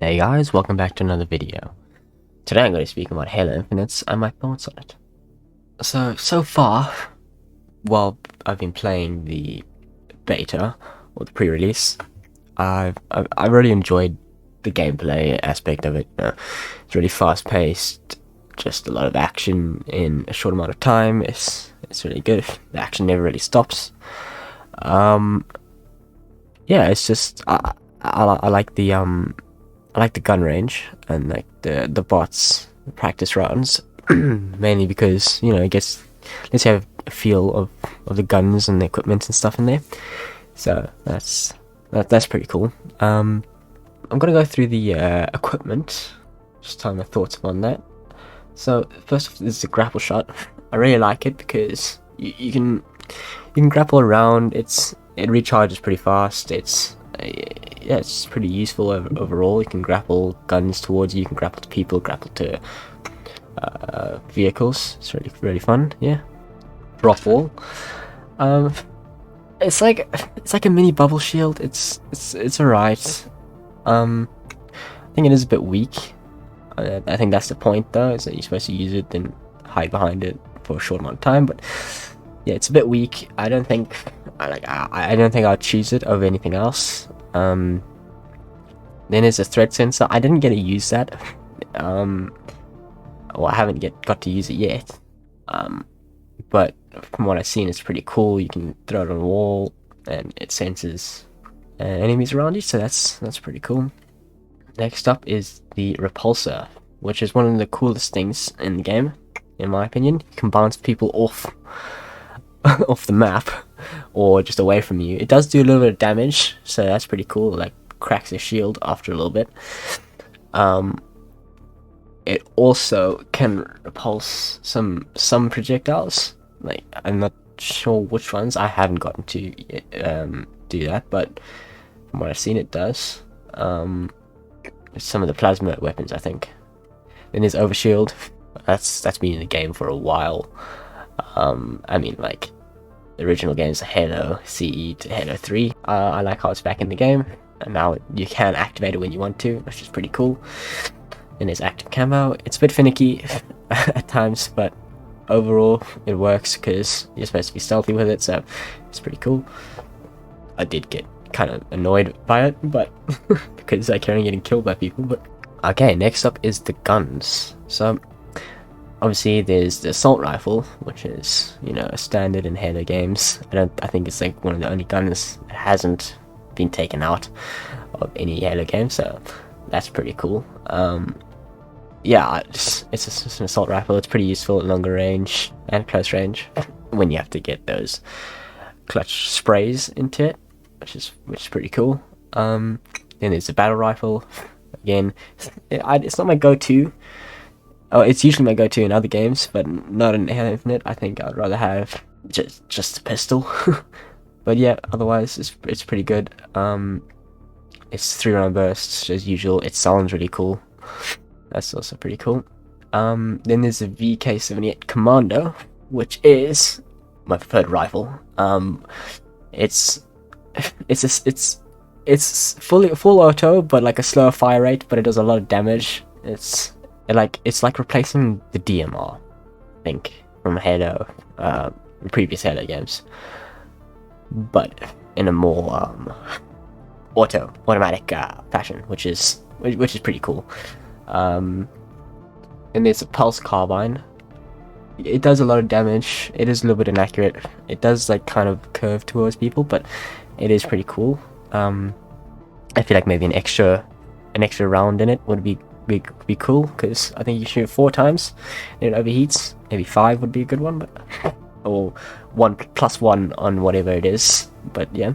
Hey guys, welcome back to another video. Today I'm going to be speaking about Halo Infinite and my thoughts on it. So far, while I've been playing the beta, or the pre-release, I've really enjoyed the gameplay aspect of it. It's really fast-paced, just a lot of action in a short amount of time. It's really good. The action never really stops. Yeah, it's just, I like the gun range and like the bots practice rounds mainly because it lets you have a feel of the guns and the equipment and stuff in there. So that's pretty cool. I'm gonna go through the equipment, just tell my thoughts on that. So first off, this is a grapple shot. I really like it because you can grapple around. It recharges pretty fast. Yeah, it's pretty useful overall. You can grapple guns towards you. You can grapple to people. Grapple to vehicles. It's really fun. Yeah. Drop wall. It's like a mini bubble shield. It's alright. I think it is a bit weak. I think that's the point though. Is that you're supposed to use it and hide behind it for a short amount of time. But yeah, it's a bit weak. I don't think I'd choose it over anything else. Then there's a threat sensor. I didn't get to use that. Well, I haven't got to use it yet. But from what I've seen, it's pretty cool. You can throw it on a wall, and it senses enemies around you. So that's pretty cool. Next up is the Repulsor, which is one of the coolest things in the game, in my opinion. You can bounce people off the map or just away from you. It does do a little bit of damage, so that's pretty cool. Like cracks their shield after a little bit. It also can repulse some projectiles. Like I'm not sure which ones. I haven't gotten to do that, but from what I've seen, it does. Some of the plasma weapons, I think. Then there's Overshield. That's been in the game for a while. I mean, like the original games, Halo CE to Halo 3. I like how it's back in the game, and now you can activate it when you want to, which is pretty cool. And there's active camo. It's a bit finicky at times, but overall it works because you're supposed to be stealthy with it, so it's pretty cool. I did get kind of annoyed by it, but because I kept on getting killed by people. But okay, next up is the guns. So obviously there's the Assault Rifle, which is a standard in Halo games. I think it's like one of the only guns that hasn't been taken out of any Halo game, so that's pretty cool. Yeah, it's just an Assault Rifle. It's pretty useful at longer range and close range when you have to get those clutch sprays into it, which is pretty cool. Then there's the Battle Rifle. Again, it's not my go-to. Oh, it's usually my go-to in other games, but not in Halo Infinite. I think I'd rather have just a pistol. But yeah, otherwise it's pretty good. It's 3-round bursts as usual. It sounds really cool. That's also pretty cool. Then there's the VK78 Commando, which is my preferred rifle. It's full auto, but like a slower fire rate, but it does a lot of damage. It's like replacing the DMR, I think, from Halo, previous Halo games, but in a more automatic fashion, which is pretty cool. And there's a Pulse Carbine. It does a lot of damage. It is a little bit inaccurate. It does like kind of curve towards people, but it is pretty cool. I feel like maybe an extra round in it would be cool, because I think you shoot 4 times and it overheats. Maybe 5 would be a good one, but or 1+1 on whatever it is. But yeah,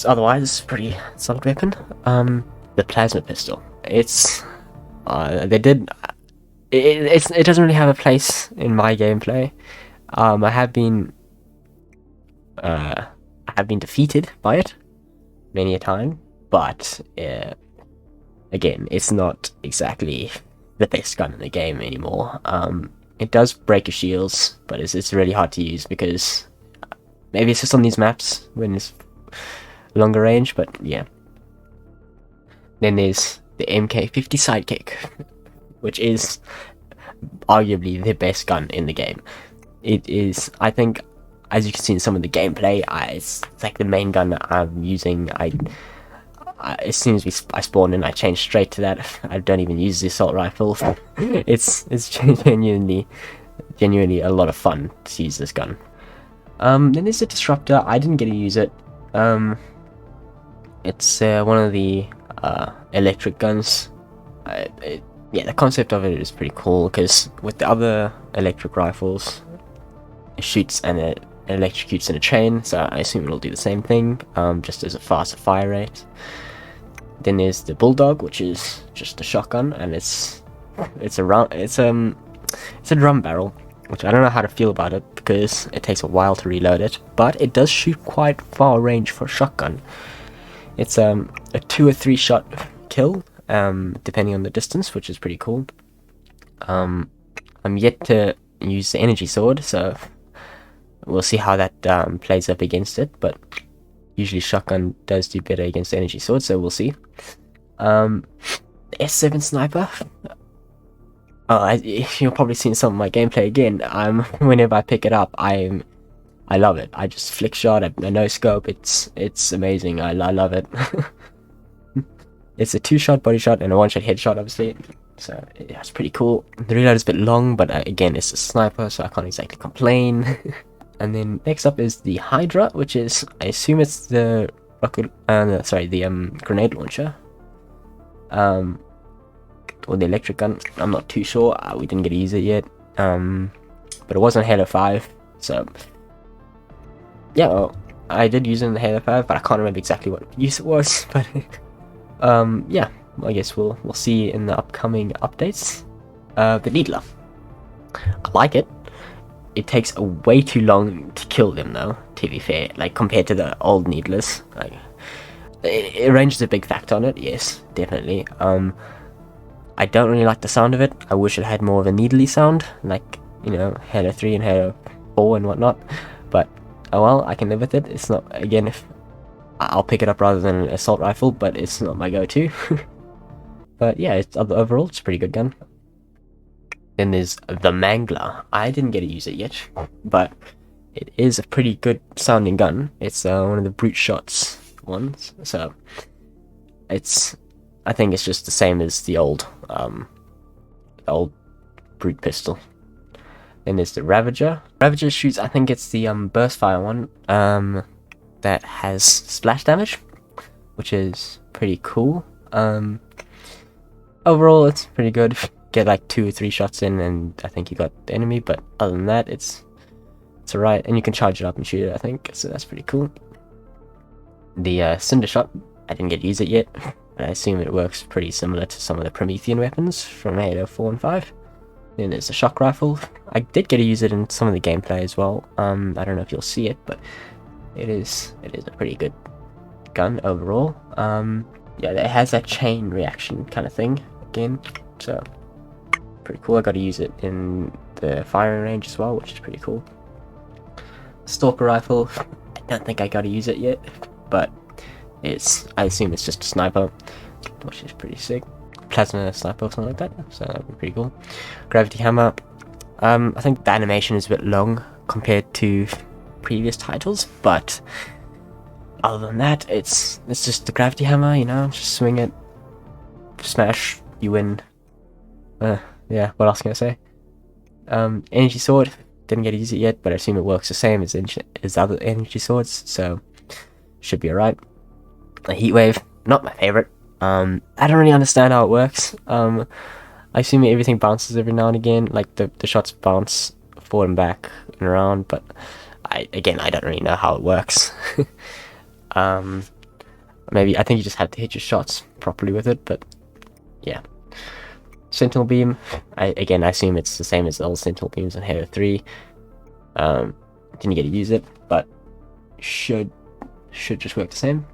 otherwise it's a pretty solid weapon. The plasma pistol. It doesn't really have a place in my gameplay. I have been defeated by it many a time, but again, it's not exactly the best gun in the game anymore. It does break your shields, but it's really hard to use because maybe it's just on these maps when it's longer range, but yeah. Then there's the MK50 Sidekick, which is arguably the best gun in the game. It is, I think, as you can see in some of the gameplay, it's like the main gun that I'm using. As soon as I spawn in, I change straight to that. I don't even use the assault rifle. It's genuinely a lot of fun to use this gun. Then there's the Disruptor. I didn't get to use it. It's one of the electric guns. Yeah, the concept of it is pretty cool, because with the other electric rifles, it shoots and it electrocutes in a chain, so I assume it'll do the same thing, just as a faster fire rate. Then there's the Bulldog, which is just a shotgun, and it's a drum barrel, which I don't know how to feel about it, because it takes a while to reload it, but it does shoot quite far range for a shotgun. It's a 2 or 3 shot kill, depending on the distance, which is pretty cool. I'm yet to use the energy sword, so we'll see how that plays up against it, but usually shotgun does do better against the energy sword, so we'll see. The S7 sniper. You'll probably see some of my gameplay again. Whenever I pick it up, I love it. I just flick shot, a no scope. It's amazing. I love it. It's a 2-shot body shot and a 1-shot headshot, obviously. So yeah, it's pretty cool. The reload is a bit long, but again, it's a sniper, so I can't exactly complain. And then next up is the Hydra, which is, I assume it's the grenade launcher, or the electric gun. I'm not too sure. We didn't get to use it yet, but it was on Halo 5, so yeah. Well, I did use it in the Halo 5, but I can't remember exactly what use it was. But yeah, I guess we'll see in the upcoming updates. The Needler, I like it. It takes way too long to kill them, though, to be fair, like compared to the old Needlers. Like, range is a big factor on it, yes, definitely. I don't really like the sound of it. I wish it had more of a needly sound, like, you know, Halo 3 and Halo 4 and whatnot. But oh well, I can live with it. It's not, again, if I'll pick it up rather than an assault rifle, but it's not my go-to. But yeah, overall, it's a pretty good gun. Then there's the Mangler. I didn't get to use it yet, but it is a pretty good sounding gun. It's one of the brute shots ones, so I think it's just the same as the old brute pistol. Then there's the Ravager. Ravager shoots, I think it's the burst fire one, that has splash damage, which is pretty cool. Overall, it's pretty good. Get like 2 or 3 shots in, and I think you got the enemy. But other than that, it's alright, and you can charge it up and shoot it, I think. So that's pretty cool. The Cinder Shot, I didn't get to use it yet, but I assume it works pretty similar to some of the Promethean weapons from Halo 4 and 5. Then there's the Shock Rifle. I did get to use it in some of the gameplay as well. I don't know if you'll see it, but it is a pretty good gun overall. Yeah, it has that chain reaction kind of thing again, so pretty cool. I got to use it in the firing range as well, which is pretty cool. Stalker Rifle, I don't think I got to use it yet, but I assume it's just a sniper, which is pretty sick. Plasma sniper or something like that, so that'd be pretty cool. Gravity Hammer, I think the animation is a bit long compared to previous titles, but other than that, it's just the Gravity Hammer, you know, just swing it, smash, you win. Yeah, what else can I say? Energy Sword, didn't get to use it yet, but I assume it works the same as other energy swords, so should be alright. A Heat Wave, not my favorite. I don't really understand how it works. I assume everything bounces every now and again, like the shots bounce forward and back and around, but I don't really know how it works. Maybe, I think you just have to hit your shots properly with it, but yeah. Sentinel Beam, I assume it's the same as the old Sentinel Beams in Halo 3. Didn't get to use it, but should just work the same.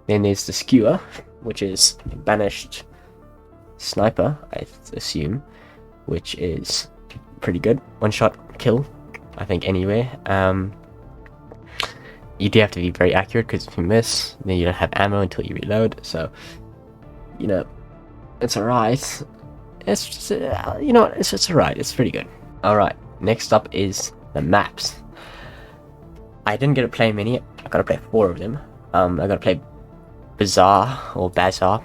Then there's the Skewer, which is a banished sniper, I assume, which is pretty good. 1-shot kill, I think, anywhere. You do have to be very accurate, because if you miss, then you don't have ammo until you reload, so you know, it's alright. It's just, you know what, it's just alright, it's pretty good. Alright, next up is the maps. I didn't get to play many, I got to play 4 of them. I got to play Bazaar,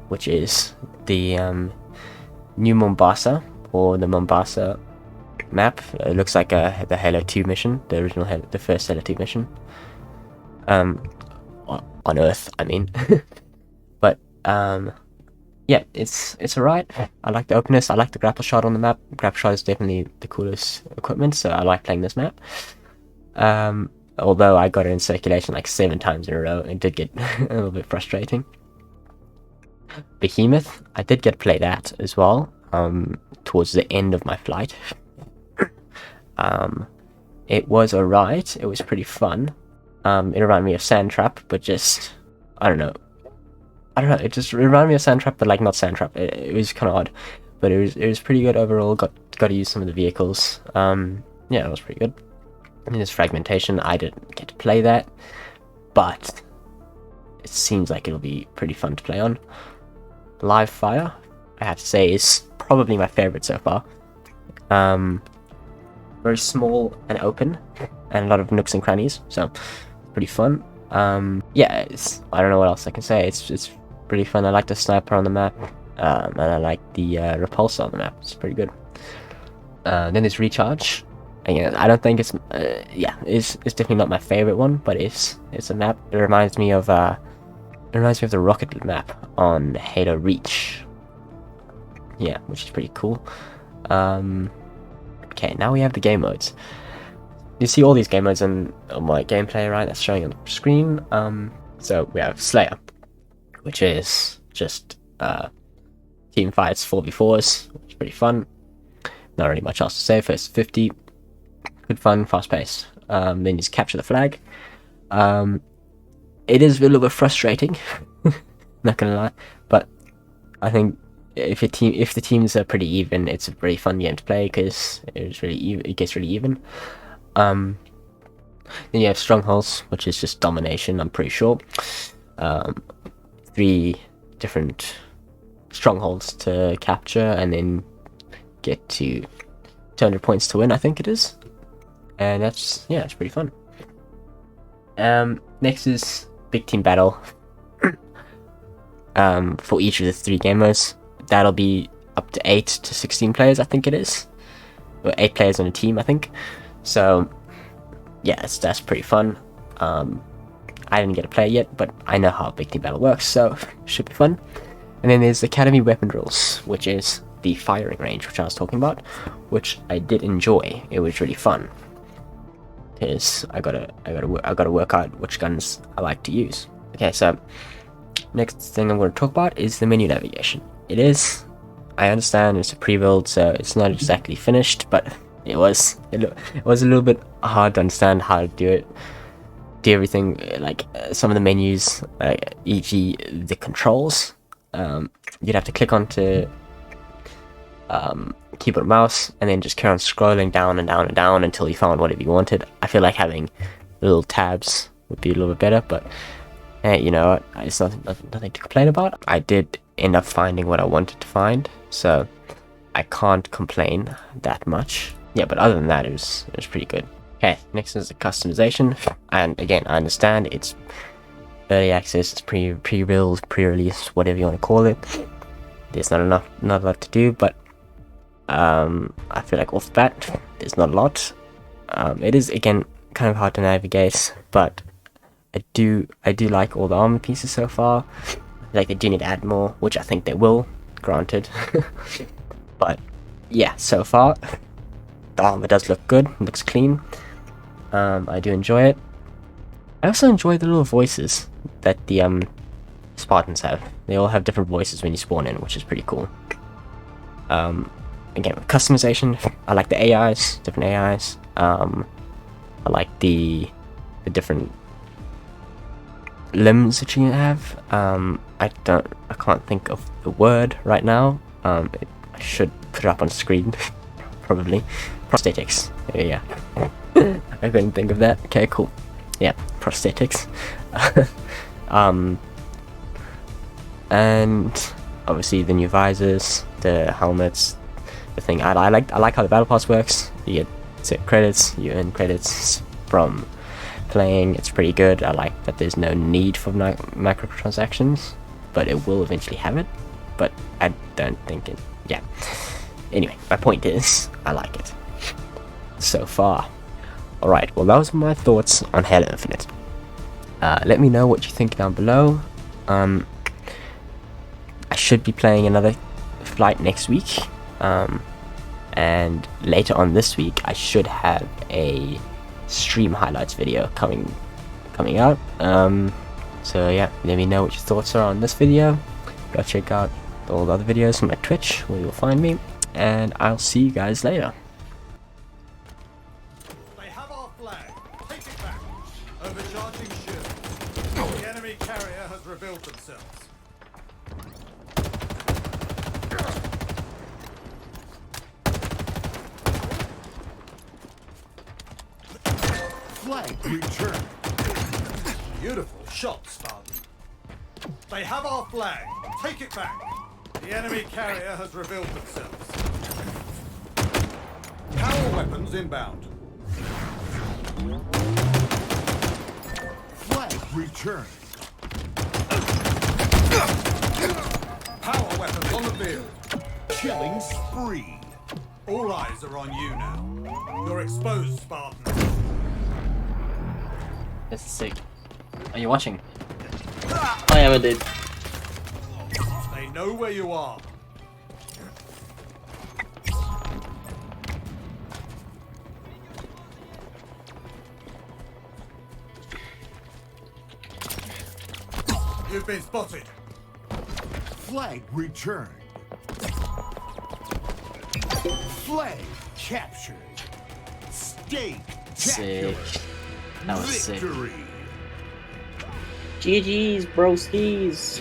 which is the New Mombasa, or the Mombasa map. It looks like the Halo 2 mission, the original the first Halo 2 mission. On Earth, I mean. But yeah, it's alright. I like the openness. I like the grapple shot on the map. Grapple shot is definitely the coolest equipment, so I like playing this map. Although I got it in circulation like 7 times in a row, it did get a little bit frustrating. Behemoth, I did get to play that as well, towards the end of my flight. It was alright, it was pretty fun. It reminded me of Sandtrap, but just, I don't know, it just reminded me of Sandtrap, but like not Sandtrap. It was kind of odd, but it was pretty good overall. Got to use some of the vehicles. Yeah, it was pretty good. I mean, there's fragmentation. I didn't get to play that, but it seems like it'll be pretty fun to play on. Live Fire, I have to say, is probably my favorite so far. Very small and open, and a lot of nooks and crannies, so pretty fun. Yeah, I don't know what else I can say. It's pretty fun. I like the sniper on the map, and I like the repulsor on the map. It's pretty good. Then there's Recharge. Again, I don't think it's it's definitely not my favorite one, but it's a map. It reminds me of the rocket map on Halo Reach. Yeah, which is pretty cool. Okay, now we have the game modes. You see all these game modes on my gameplay, right? That's showing on the screen. So we have Slayer, which is just team fights 4v4s, which is pretty fun. Not really much else to say. First 50, good fun, fast paced. Then you just capture the flag. It is a little bit frustrating, not gonna lie, but I think if the teams are pretty even, it's a very fun game to play because it gets really even. Then you have Strongholds, which is just domination, I'm pretty sure. 3 different strongholds to capture and then get to 200 points to win, I think it is. And it's pretty fun. Next is Big Team Battle. For each of the 3 game modes. That'll be up to 8 to 16 players, I think it is. Or 8 players on a team, I think. So, yeah, that's pretty fun. I didn't get to play it yet, but I know how Big Team Battle works, so should be fun. And then there's Academy Weapon Drills, which is the firing range, which I was talking about, which I did enjoy. It was really fun. Because I gotta work out which guns I like to use. Okay, so next thing I'm going to talk about is the menu navigation. I understand it's a pre-build, so it's not exactly finished, but it was a little bit hard to understand how to do everything, like some of the menus, e.g. the controls. You'd have to click onto keyboard and mouse, and then just carry on scrolling down and down and down until you found whatever you wanted. I feel like having little tabs would be a little bit better, but hey, you know what? It's nothing to complain about. I did end up finding what I wanted to find, so I can't complain that much. Yeah, but other than that, it was pretty good. Okay, next is the customization, and again, I understand it's early access, it's pre-build, pre-release, whatever you want to call it. There's not a lot to do, but I feel like off the bat, there's not a lot. It is again kind of hard to navigate, but I do like all the armor pieces so far. Like, they do need to add more, which I think they will, granted. But yeah, so far the armor does look good, looks clean. I do enjoy it. I also enjoy the little voices that the Spartans have. They all have different voices when you spawn in, which is pretty cool. Again, with customization, I like the AIs, different AIs. I like the different limbs that you can have. I can't think of the word right now. I should put it up on screen, probably. Prosthetics. Yeah. I couldn't think of that. Okay, cool. Yeah, prosthetics. And obviously the new visors, the helmets, the thing. I like how the battle pass works. You get credits, you earn credits from playing. It's pretty good. I like that there's no need for microtransactions, but it will eventually have it. But I don't think it. Yeah. Anyway, my point is, I like it so far. Alright, well, those are my thoughts on Halo Infinite. Let me know what you think down below. I should be playing another flight next week. And later on this week, I should have a stream highlights video coming out. So yeah, let me know what your thoughts are on this video. Go check out all the other videos from my Twitch, where you'll find me. And I'll see you guys later. They have our flag. Take it back. Overcharging shield. The enemy carrier has revealed themselves. Flag return. Beautiful shot, Spartan. They have our flag. Take it back. The enemy carrier has revealed themselves. Power weapons inbound. Flag return. Power weapons on the field. Killing spree. All eyes are on you now. You're exposed, Spartan. This is sick. Are you watching? I am indeed. They know where you are. You've been spotted. Flag returned. Flag captured. Stake Sick. That was sick. victory. GG's, broskies.